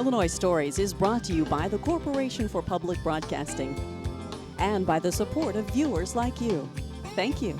Illinois Stories is brought to you by the Corporation for Public Broadcasting and by the support of viewers like you. Thank you.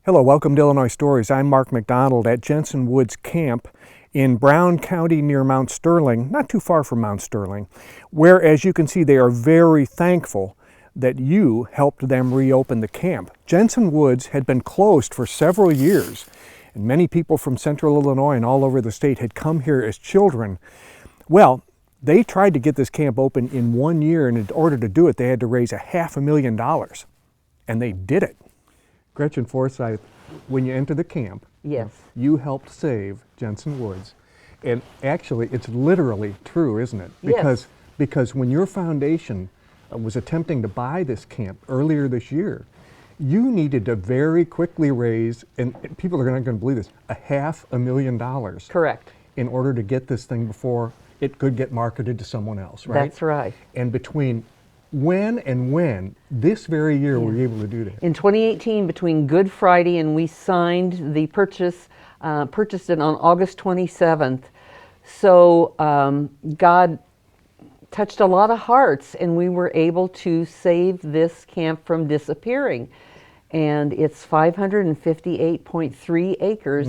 Hello, welcome to Illinois Stories. I'm Mark McDonald at Jensen Woods Camp in Brown County near Mount Sterling, not too far from Mount Sterling, where, as you can see, they are very thankful that you helped them reopen the camp. Jensen Woods had been closed for several years, and many people from central Illinois and all over the state had come here as children. Well, they tried to get this camp open in 1 year, and in order to do it, they had to raise $500,000, and they did it. Gretchen Forsyth, when you enter the camp, yes, you helped save Jensen Woods. And actually, it's literally true, isn't it? Yes. Because when your foundation was attempting to buy this camp earlier this year, you needed to very quickly raise, and people are not going to believe this, $500,000. Correct. In order to get this thing before it could get marketed to someone else, right? That's right. And between when this very year were you able to do that? In 2018, between Good Friday and we signed the purchased it on August 27th. So God touched a lot of hearts, and we were able to save this camp from disappearing. And it's 558.3 acres,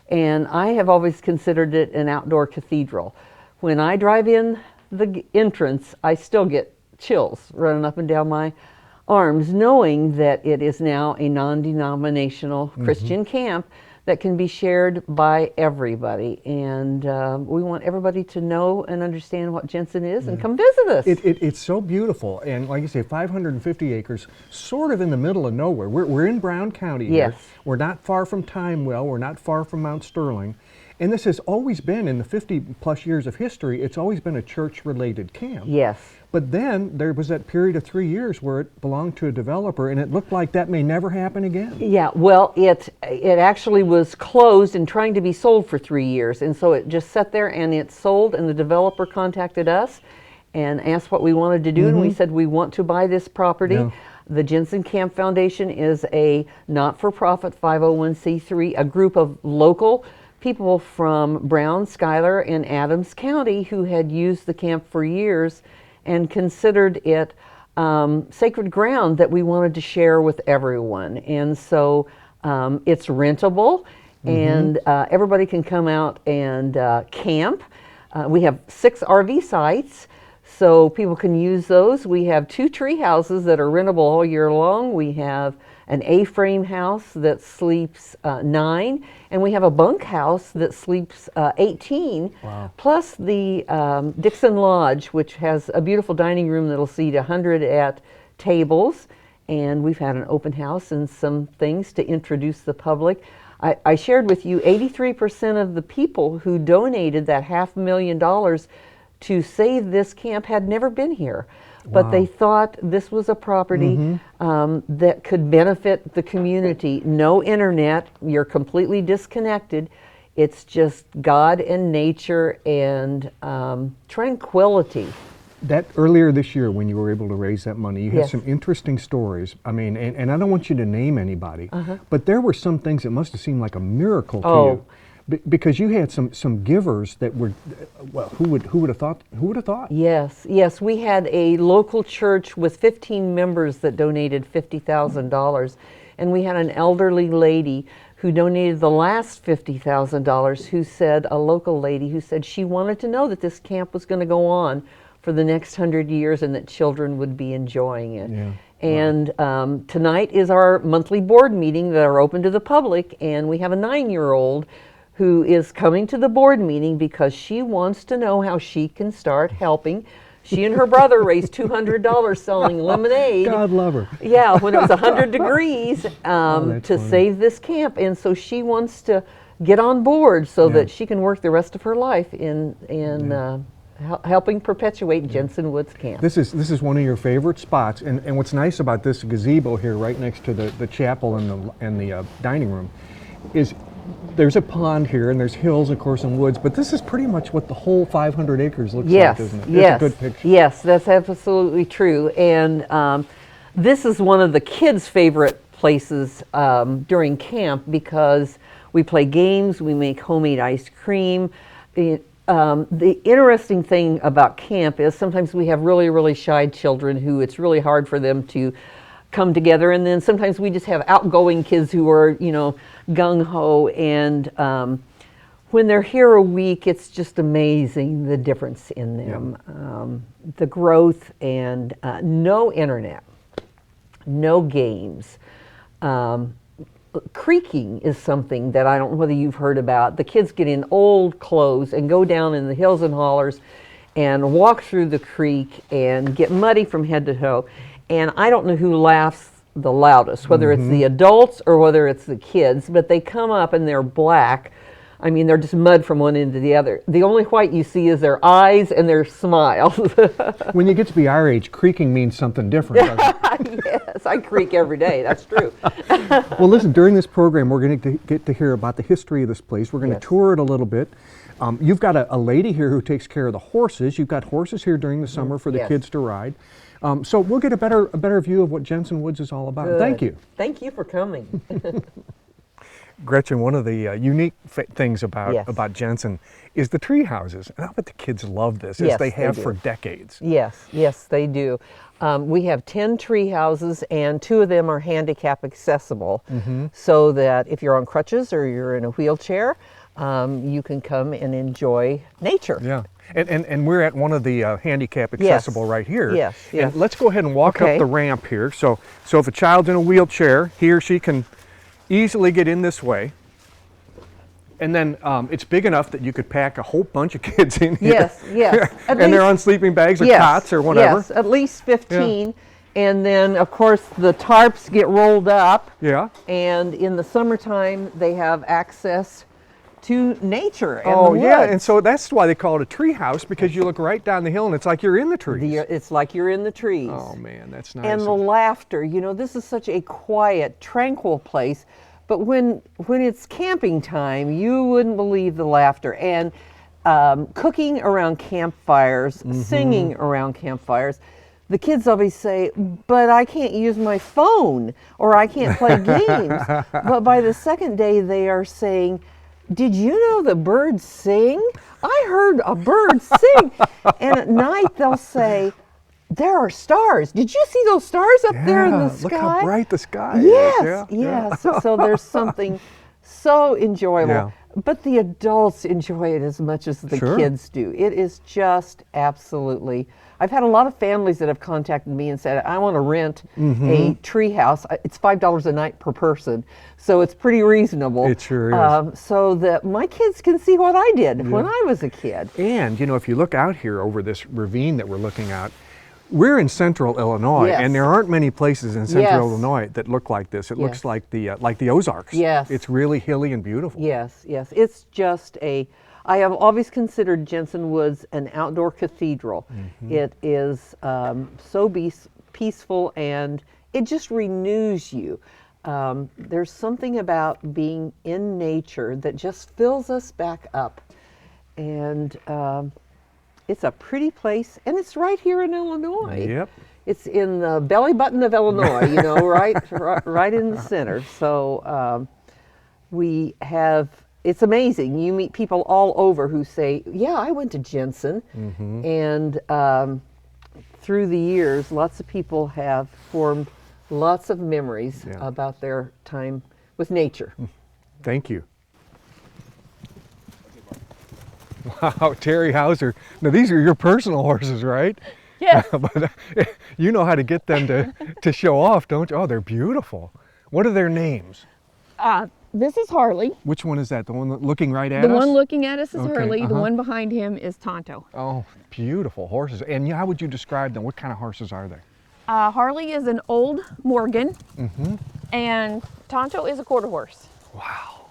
and I have always considered it an outdoor cathedral. When I drive in the entrance, I still get chills running up and down my arms, knowing that it is now a non-denominational Christian camp that can be shared by everybody. And we want everybody to know and understand what Jensen is and come visit us. It's so beautiful. And like you say, 550 acres, sort of in the middle of nowhere. We're in Brown County here. Yes. We're not far from Timewell. We're not far from Mount Sterling. And this has always been, in the 50 plus years of history, it's always been a church-related camp. Yes. But then there was that period of 3 years where it belonged to a developer, and it looked like that may never happen again. Yeah, well, it actually was closed and trying to be sold for 3 years. And so it just sat there and it sold, and the developer contacted us and asked what we wanted to do. And we said, we want to buy this property. Yeah. The Jensen Camp Foundation is a not-for-profit 501c3, a group of local people from Brown, Schuyler, and Adams County who had used the camp for years and considered it sacred ground that we wanted to share with everyone. And so it's rentable, and everybody can come out and camp. We have 6 RV sites, so people can use those. We have 2 tree houses that are rentable all year long. We have an A-frame house that sleeps 9, and we have a bunk house that sleeps 18, plus the Dixon Lodge, which has a beautiful dining room that'll seat 100 at tables, and we've had an open house and some things to introduce the public. I shared with you 83% of the people who donated that $500,000 to save this camp had never been here. But they thought this was a property that could benefit the community. No internet, you're completely disconnected. It's just God and nature and tranquility. That earlier this year, when you were able to raise that money, you had Yes. some interesting stories. I mean, and I don't want you to name anybody, but there were some things that must have seemed like a miracle to you. Because you had some givers that were, well, who would have thought? Who would have thought? Yes, yes. We had a local church with 15 members that donated $50,000, and we had an elderly lady who donated the last $50,000. Who said, a local lady who said she wanted to know that this camp was going to go on for the next 100 years and that children would be enjoying it. Yeah. And tonight is our monthly board meeting that are open to the public, and we have a 9-year-old who is coming to the board meeting because she wants to know how she can start helping. She and her brother raised $200 selling lemonade. God love her. Yeah, when it was 100 degrees to funny. save this camp. And so she wants to get on board so that she can work the rest of her life in helping perpetuate Jensen Woods Camp. This is one of your favorite spots, and what's nice about this gazebo here, right next to the chapel and the dining room, is there's a pond here, and there's hills, of course, and woods, but this is pretty much what the whole 500 acres looks like, isn't it? Yes, It's a good picture. Yes, that's absolutely true. And this is one of the kids' favorite places during camp because we play games, we make homemade ice cream. The interesting thing about camp is sometimes we have really, really shy children who it's really hard for them to come together, and then sometimes we just have outgoing kids who are, you know, gung-ho, and when they're here a week, it's just amazing the difference in them. The growth, and no internet, no games. Creeking is something that I don't know whether you've heard about. The kids get in old clothes and go down in the hills and hollers and walk through the creek and get muddy from head to toe. And I don't know who laughs the loudest, whether it's the adults or whether it's the kids, but they come up and they're black. I mean, they're just mud from one end to the other. The only white you see is their eyes and their smiles. When you get to be our age, creaking means something different, doesn't it? Yes, I creak every day. That's true. Well, listen, during this program, we're going to get to hear about the history of this place. We're going to tour it a little bit. You've got a lady here who takes care of the horses. You've got horses here during the summer for the kids to ride. So we'll get a better view of what Jensen Woods is all about. Good. Thank you. Thank you for coming. Gretchen, one of the unique things about Jensen is the tree houses. And I bet the kids love this, as they have for decades. Yes, they do. We have 10 tree houses, and 2 of them are handicap accessible, so that if you're on crutches or you're in a wheelchair, you can come and enjoy nature. Yeah. And we're at one of the handicap accessible right here. Yes. And let's go ahead and walk up the ramp here. So if a child's in a wheelchair, he or she can easily get in this way. And then it's big enough that you could pack a whole bunch of kids in here. Yes. And they're on sleeping bags or cots or whatever. Yes, at least 15. And then, of course, the tarps get rolled up. Yeah. And in the summertime, they have access to nature and the woods. And so that's why they call it a tree house, because you look right down the hill and it's like you're in the trees. It's like you're in the trees. Oh man, that's nice. And the laughter, you know, this is such a quiet, tranquil place, but when it's camping time, you wouldn't believe the laughter. And cooking around campfires, singing around campfires. The kids always say, but I can't use my phone, or I can't play games. But by the second day, they are saying, did you know the birds sing? I heard a bird sing. And at night they'll say, there are stars. Did you see those stars up there in the sky? Look how bright the sky is. Yes. So there's something so enjoyable. Yeah. But the adults enjoy it as much as the kids do. It is just absolutely. I've had a lot of families that have contacted me and said, I want to rent a tree house. It's $5 a night per person, so it's pretty reasonable. It sure is. So that my kids can see what I did when I was a kid. And, you know, if you look out here over this ravine that we're looking at, we're in central Illinois, and there aren't many places in central Illinois that look like this. It looks like the Ozarks. Yes. It's really hilly and beautiful. Yes. It's just I have always considered Jensen Woods an outdoor cathedral. It is so peaceful, and it just renews you. There's something about being in nature that just fills us back up. And it's a pretty place, and it's right here in Illinois. Yep. It's in the belly button of Illinois, you know, right in the center. So we have. It's amazing. You meet people all over who say, yeah, I went to Jensen. And through the years, lots of people have formed lots of memories about their time with nature. Thank you. Wow, Terry Hauser. Now, these are your personal horses, right? Yes. But you know how to get them to show off, don't you? Oh, they're beautiful. What are their names? This is Harley. Which one is that? The one looking right at The us? one looking at us is Okay, Harley. The one behind him is Tonto. Oh, beautiful horses. And how would you describe them? What kind of horses are they? Harley is an old Morgan, and Tonto is a quarter horse. Wow.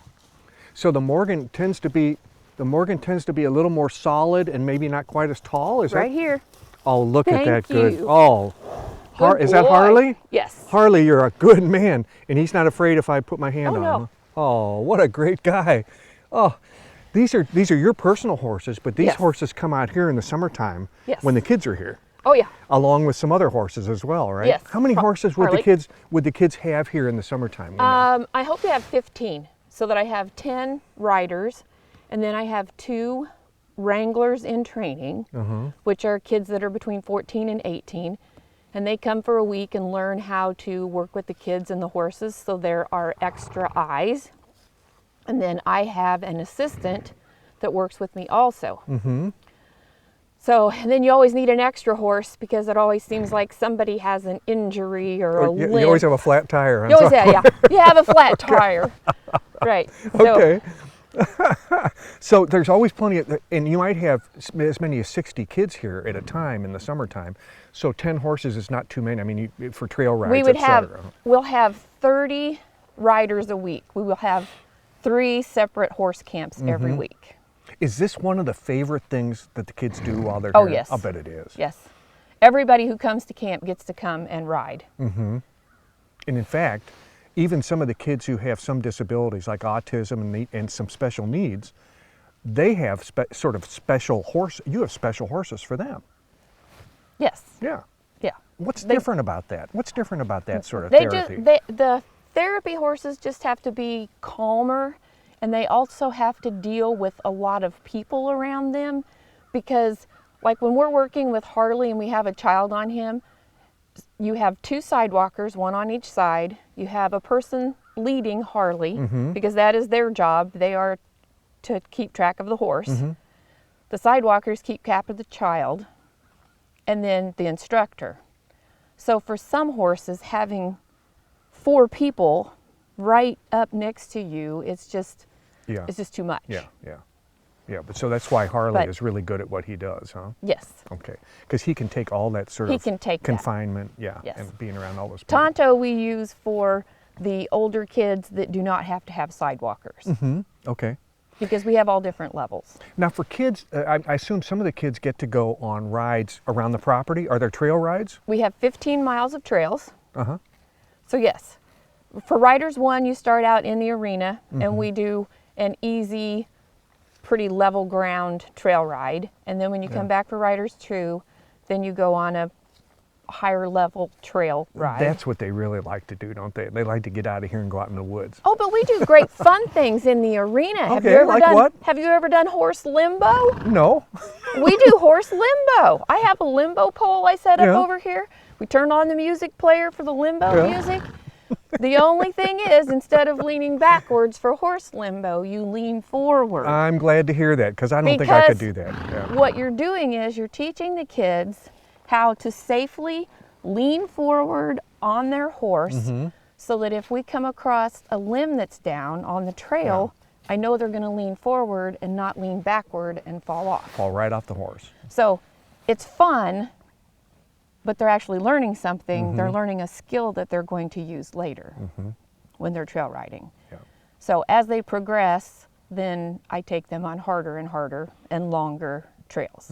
So the Morgan tends to be a little more solid and maybe not quite as tall. Is Right that? here. Oh, look at that. Thank Good. you. Oh, is that boy. Harley? Yes. Harley, you're a good man, and he's not afraid if I put my hand Oh, on no. him. Oh, what a great guy. Oh, these are your personal horses, but these Yes. horses come out here in the summertime Yes. when the kids are here. Oh yeah. Along with some other horses as well, right? Yes. How many horses would Harley. the kids have here in the summertime? I hope to have 15, so that I have 10 riders, and then I have 2 wranglers in training, which are kids that are between 14 and 18. And they come for a week and learn how to work with the kids and the horses, so there are extra eyes. And then I have an assistant that works with me also. So, and then you always need an extra horse, because it always seems like somebody has an injury or a limp. You always have a flat tire. You always have, yeah. You have a flat tire. Right. So, Okay. So there's always plenty of, and you might have as many as 60 kids here at a time in the summertime. So 10 horses is not too many. I mean, for trail rides, we would have, etc. we'll have 30 riders a week. We will have 3 separate horse camps every week. Is this one of the favorite things that the kids do while they're Oh, here? yes. I'll bet it is. Yes. Everybody who comes to camp gets to come and ride. And in fact, even some of the kids who have some disabilities like autism and some special needs, they have sort of special you have special horses for them. Yes. Yeah. Yeah. What's different about that? What's different about that sort of They therapy? the therapy horses just have to be calmer, and they also have to deal with a lot of people around them, because like when we're working with Harley and we have a child on him, you have 2 sidewalkers, 1 on each side. You have a person leading Harley, because that is their job. They are to keep track of the horse. The sidewalkers keep cap of the child, and then the instructor. So for some horses, having 4 people right up next to you, it's just too much. Yeah, but so that's why Harley But- is really good at what he does, huh? Yes. Okay, because he can take all that sort He of can take that. confinement, Yes. and being around all those people. Tonto we use for the older kids that do not have to have sidewalkers, Okay. because we have all different levels. Now for kids, I assume some of the kids get to go on rides around the property. Are there trail rides? We have 15 miles of trails. Uh-huh. So yes, for Riders 1, you start out in the arena, and we do an easy, pretty level ground trail ride. And then when you come back for Riders 2, then you go on a higher level trail ride. That's what they really like to do, don't they? They like to get out of here and go out in the woods. Oh, but we do great fun things in the arena. Okay, like what? Have you ever done horse limbo? No. We do horse limbo. I have a limbo pole I set up Yeah. over here. We turned on the music player for the limbo Yeah. music. The only thing is, instead of leaning backwards for horse limbo, you lean forward. I'm glad to hear that, because I don't think I could do that. Yeah. What you're doing is you're teaching the kids how to safely lean forward on their horse, so that if we come across a limb that's down on the trail, I know they're going to lean forward and not lean backward and fall off. Fall right off the horse. So it's fun, but they're actually learning something. They're learning a skill that they're going to use later when they're trail riding. Yeah. So as they progress, then I take them on harder and harder and longer trails.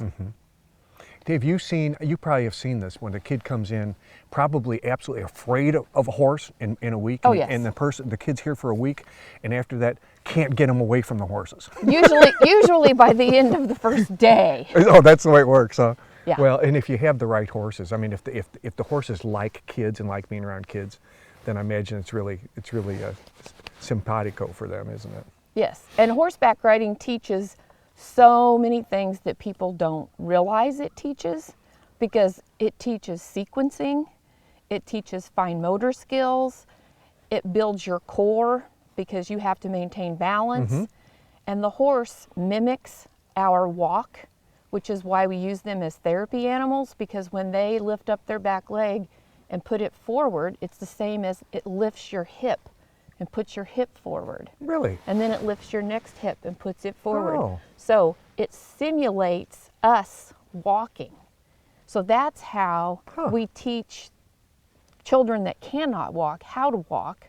Dave, you probably have seen this when a kid comes in, probably absolutely afraid of a horse in a week. Oh, and, yes. and the kid's here for a week, and after that, can't get them away from the horses. Usually by the end of the first day. Oh, that's the way it works, huh? Yeah. Well, and if you have the right horses, I mean, if the horses like kids and like being around kids, then I imagine it's really simpatico for them, isn't it? Yes, and horseback riding teaches so many things that people don't realize it teaches, because it teaches sequencing, it teaches fine motor skills, it builds your core because you have to maintain balance, and the horse mimics our walk, which is why we use them as therapy animals, because when they lift up their back leg and put it forward, it's the same as it lifts your hip and puts your hip forward. Really? And then it lifts your next hip and puts it forward. Oh. So it simulates us walking. So that's how we teach children that cannot walk how to walk,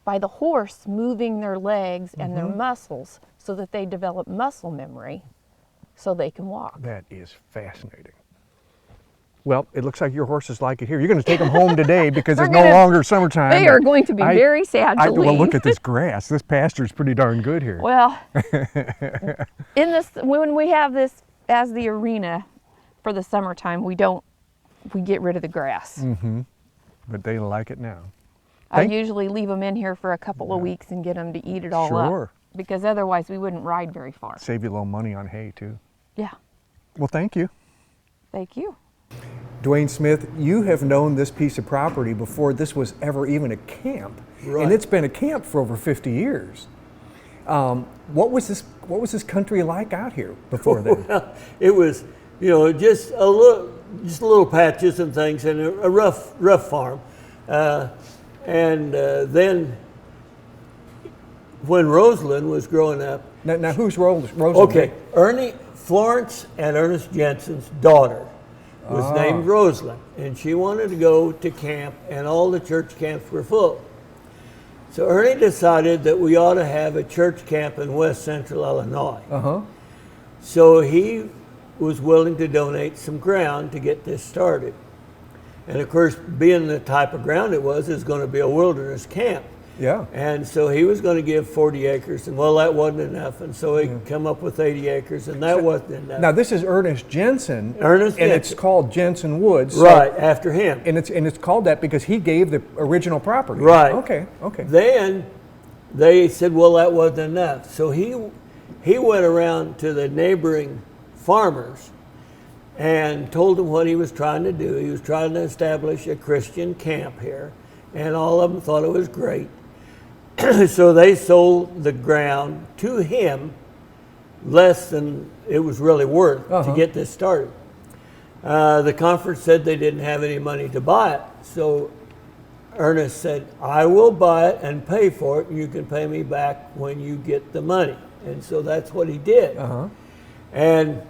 by the horse moving their legs and their muscles, so that they develop muscle memory so they can walk. That is fascinating. Well, it looks like your horses like it here. You're going to take them home today because it's no longer summertime. They are going to be very sad to Well, leave. look at this grass. This pasture's pretty darn good here. Well, when we have this as the arena for the summertime, we don't we get rid of the grass. But they like it now. I usually leave them in here for a couple of weeks and get them to eat it all up. Because otherwise we wouldn't ride very far. Save you a little money on hay too. Yeah. Well, thank you. Thank you. Dwayne Smith, you have known this piece of property before this was ever even a camp. Right. And it's been a camp for over 50 years. What was this country like out here before then? Well, it was, just a little patches and things, and a rough farm. Then when Rosalind was growing up. Now who's Rosalind? Okay, Florence and Ernest Jensen's daughter was named Rosalind, and she wanted to go to camp, and all the church camps were full. So Ernie decided that we ought to have a church camp in west central Illinois. So he was willing to donate some ground to get this started. And of course, being the type of ground it was going to be a wilderness camp. Yeah. And so he was going to give 40 acres, and well, that wasn't enough. And so he come up with 80 acres, and that wasn't enough. Now this is Ernest Jensen. Ernest and Jensen. It's called Jensen Woods. Right, after him. And it's called that because he gave the original property. Right. Okay. Then they said, well, that wasn't enough. So he went around to the neighboring farmers and told them what he was trying to do. He was trying to establish a Christian camp here, and all of them thought it was great. So they sold the ground to him less than it was really worth to get this started. The conference said they didn't have any money to buy it. So Ernest said, I will buy it and pay for it, and you can pay me back when you get the money. And so that's what he did. And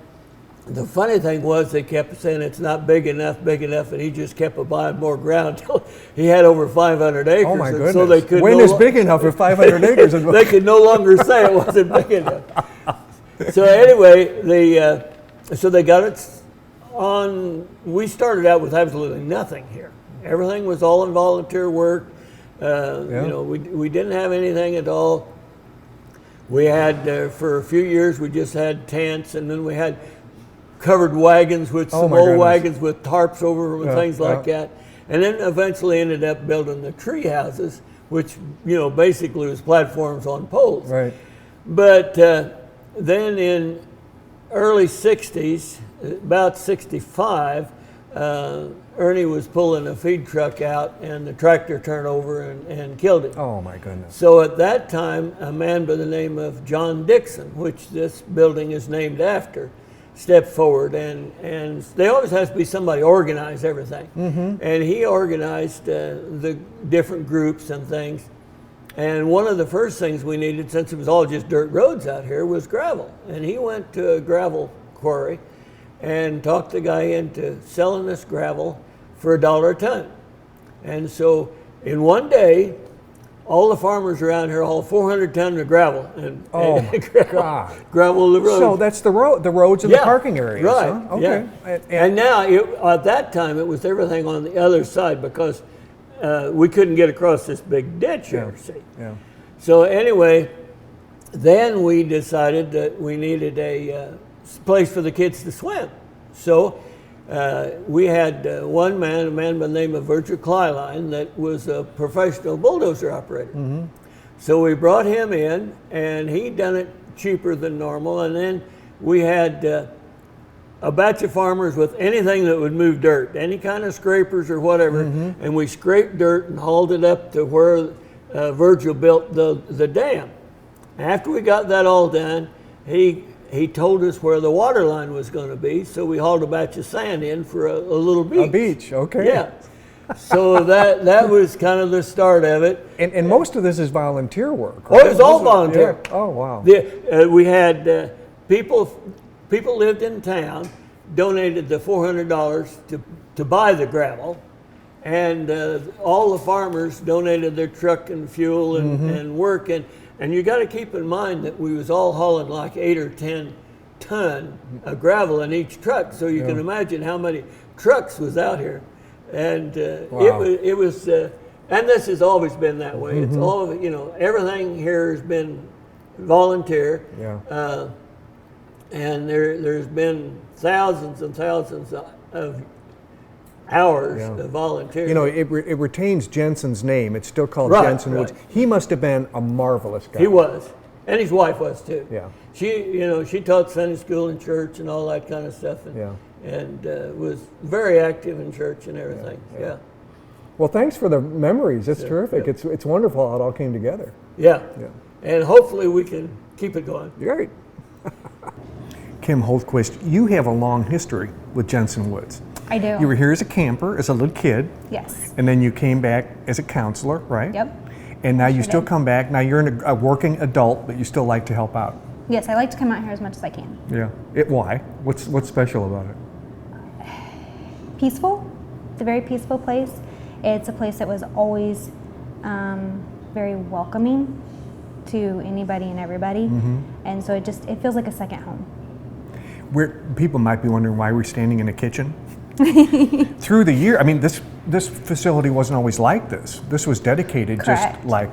the funny thing was they kept saying it's not big enough, and he just kept buying more ground until he had over 500 acres. Oh my goodness. So they could when is big enough with 500 acres? They could no longer say it wasn't big enough. So anyway, so they got it on. We started out with absolutely nothing here. Everything was all in volunteer work. We didn't have anything at all. We had, for a few years, we just had tents, and then we had covered wagons with some old wagons with tarps over them and things like that. And then eventually ended up building the tree houses, which, basically was platforms on poles. Right. But then in early 60s, about 65, Ernie was pulling a feed truck out, and the tractor turned over and killed him. Oh my goodness. So at that time, a man by the name of John Dixon, which this building is named after, stepped forward, and there always has to be somebody organize everything. And he organized the different groups and things. And one of the first things we needed, since it was all just dirt roads out here, was gravel. And he went to a gravel quarry and talked the guy into selling this gravel for $1 a ton. And so in one day, all the farmers around here hauled 400 tons of gravel and gravel the road. So that's the roads and the parking areas. Right. Huh? Okay. Yeah. And now at that time it was everything on the other side because we couldn't get across this big ditch here. See. Yeah. So anyway, then we decided that we needed a place for the kids to swim. So we had a man by the name of Virgil Kleiline that was a professional bulldozer operator. So we brought him in, and he done it cheaper than normal. And then we had a batch of farmers with anything that would move dirt, any kind of scrapers or whatever, and we scraped dirt and hauled it up to where Virgil built the dam. After we got that all done, he told us where the water line was going to be, so we hauled a batch of sand in for a little beach. A beach, okay. Yeah. So that was kind of the start of it. And most of this is volunteer work, Oh, right? it was all volunteer. Yeah. Oh, wow. We had people lived in town, donated the $400 to buy the gravel, and all the farmers donated their truck and fuel and work. And you got to keep in mind that we was all hauling like 8 or 10 ton of gravel in each truck, so you can imagine how many trucks was out here. And it was, and this has always been that way. It's all, everything here has been volunteer. Yeah. And there's been thousands and thousands of hours Yeah. of volunteering. You know, it retains Jensen's name. It's still called Right, Jensen Woods. right. He must have been a marvelous guy. He was, and his wife was too. Yeah. She taught Sunday school and church and all that kind of stuff, and, Yeah. and was very active in church and everything. Yeah. Well, thanks for the memories. It's terrific. yeah. It's wonderful how it all came together. Yeah. Yeah. And hopefully we can keep it going. Great. Kim Holtquist, you have a long history with Jensen Woods. I do. You were here as a camper, as a little kid, Yes. and then you came back as a counselor, right? Yep. And now you Sure still did. come back. Now you're a working adult, but you still like to help out. Yes, I like to come out here as much as I can. Yeah. Why? What's special about it? Peaceful. It's a very peaceful place. It's a place that was always very welcoming to anybody and everybody, and so it feels like a second home. People might be wondering why we're standing in a kitchen. Through the year, I mean, this facility wasn't always like this. This was dedicated Correct. just like,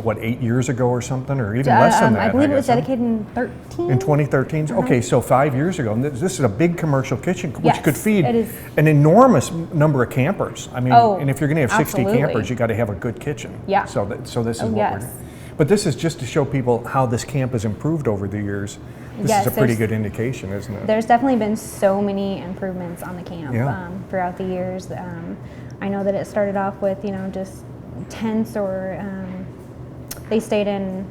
8 years ago or something, or even less than that. I believe it was guess, huh? dedicated in 13. In 2013? Okay, so 5 years ago. And this is a big commercial kitchen, which Yes, could feed it is. an enormous number of campers. I mean, Oh, and if you're going to have 60 absolutely. campers, you got to have a good kitchen. Yeah. So this is Oh, what yes. we're doing. But this is just to show people how this camp has improved over the years. This Yes, is a pretty there's- good indication, isn't it? There's definitely been so many improvements on the camp Yeah. throughout the years. I know that it started off with, just tents, or they stayed in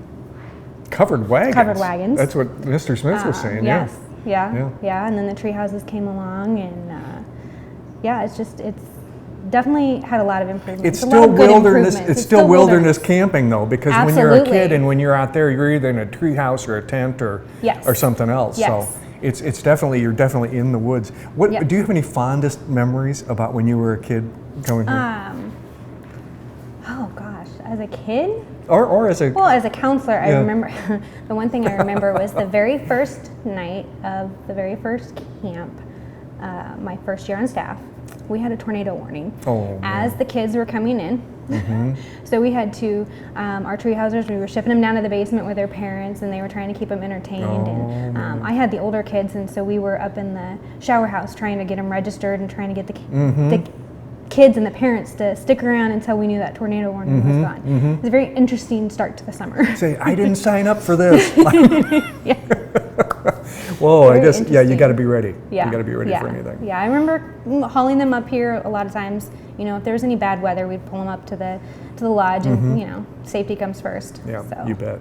Covered wagons. Covered wagons. That's what Mr. Smith was saying, yes, Yeah. yeah, and then the tree houses came along, and it's definitely had a lot of improvements. It's a lot still of good wilderness. improvements. It's still wilderness camping though, because when you're a Absolutely. kid and when you're out there, you're either in a tree house or a tent or Yes. or something else. Yes. So it's definitely, you're definitely in the woods. What Yep. do you have any fondest memories about when you were a kid coming here, Oh gosh, as a kid. or as a Well, as a counselor, I Yeah. remember the one thing I remember was the very first night of the very first camp, my first year on staff. We had a tornado warning Oh, as the kids were coming in. So we had to, our tree housers, we were shipping them down to the basement with their parents, and they were trying to keep them entertained. And I had the older kids, and so we were up in the shower house trying to get them registered and trying to get the kids and the parents to stick around until we knew that tornado warning was gone. It was a very interesting start to the summer. say, I didn't sign up for this. Yeah. Whoa, Very you interesting. got to be ready. Yeah. You got to be ready yeah. for anything. Yeah, I remember hauling them up here a lot of times. If there was any bad weather, we'd pull them up to the lodge, and safety comes first. Yeah, so, you bet.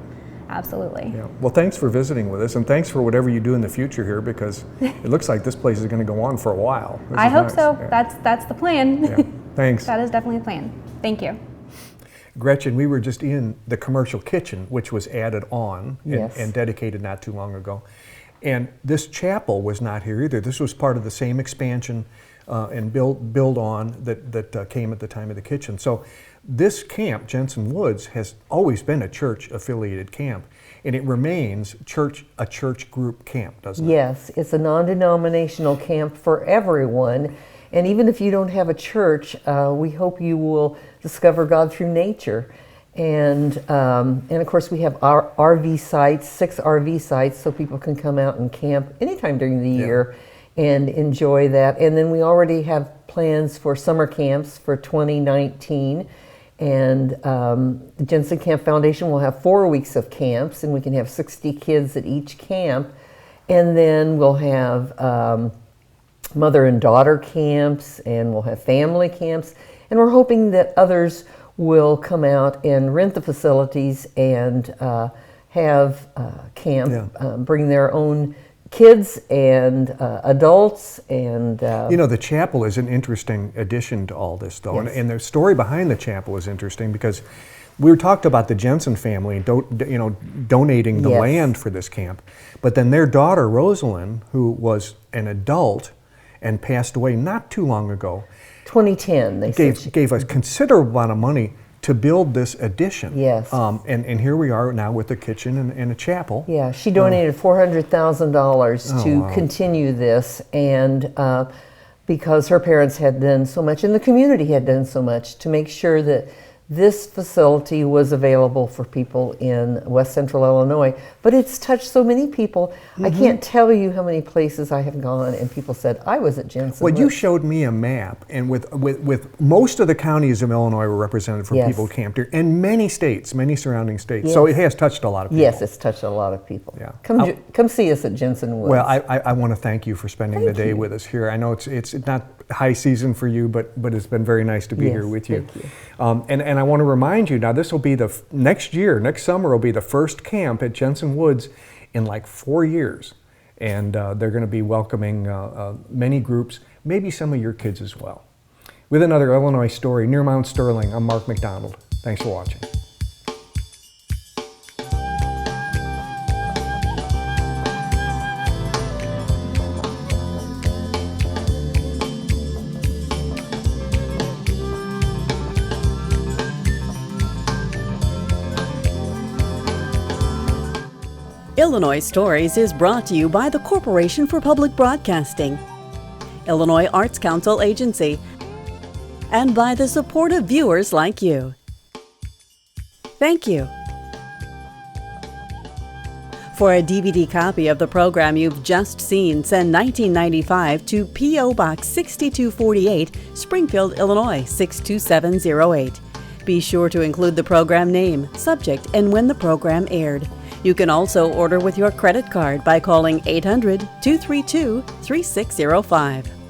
Absolutely. Yeah. Well, thanks for visiting with us, and thanks for whatever you do in the future here, because it looks like this place is going to go on for a while. This I is hope nice. so. Yeah. That's the plan. Yeah. Thanks. That is definitely the plan. Thank you. Gretchen, we were just in the commercial kitchen, which was added on Yes. and dedicated not too long ago. And this chapel was not here either. This was part of the same expansion and build on that came at the time of the kitchen. So this camp, Jensen Woods, has always been a church-affiliated camp, and it remains a church group camp, doesn't it? Yes, it's a non-denominational camp for everyone. And even if you don't have a church, we hope you will discover God through nature. And of course, we have our RV sites, 6 RV sites, so people can come out and camp anytime during the year and enjoy that. And then we already have plans for summer camps for 2019. And the Jensen Camp Foundation will have 4 weeks of camps, and we can have 60 kids at each camp. And then we'll have mother and daughter camps, and we'll have family camps. And we're hoping that others will come out and rent the facilities and have camp, bring their own kids and adults. And the chapel is an interesting addition to all this, though. Yes. And the story behind the chapel is interesting because we talked about the Jensen family, donating the Yes. land for this camp. But then their daughter, Rosalind, who was an adult and passed away not too long ago, 2010, they said. gave a considerable amount of money to build this addition. Yes. And here we are now with a kitchen and a chapel. Yeah, she donated $400,000 to continue this, and because her parents had done so much and the community had done so much to make sure that this facility was available for people in West Central Illinois, but it's touched so many people. I can't tell you how many places I have gone and people said, I was at Jensen Well, Woods. you showed me a map, and with most of the counties of Illinois were represented for Yes. people camped here, and many states, many surrounding states. Yes. So it has touched a lot of people. Yes, it's touched a lot of people. Yeah. Come see us at Jensen Woods. Well, I want to thank you for spending the Thank day you. with us here. I know it's not high season for you, but it's been very nice to be Yes, here with you. thank you. And I want to remind you, now this will be next summer will be the first camp at Jensen Woods in like 4 years. And they're going to be welcoming many groups, maybe some of your kids as well. With another Illinois story near Mount Sterling, I'm Mark McDonald. Thanks for watching. Illinois Stories is brought to you by the Corporation for Public Broadcasting, Illinois Arts Council Agency, and by the support of viewers like you. Thank you. For a DVD copy of the program you've just seen, send 1995 to P.O. Box 6248, Springfield, Illinois 62708. Be sure to include the program name, subject, and when the program aired. You can also order with your credit card by calling 800-232-3605.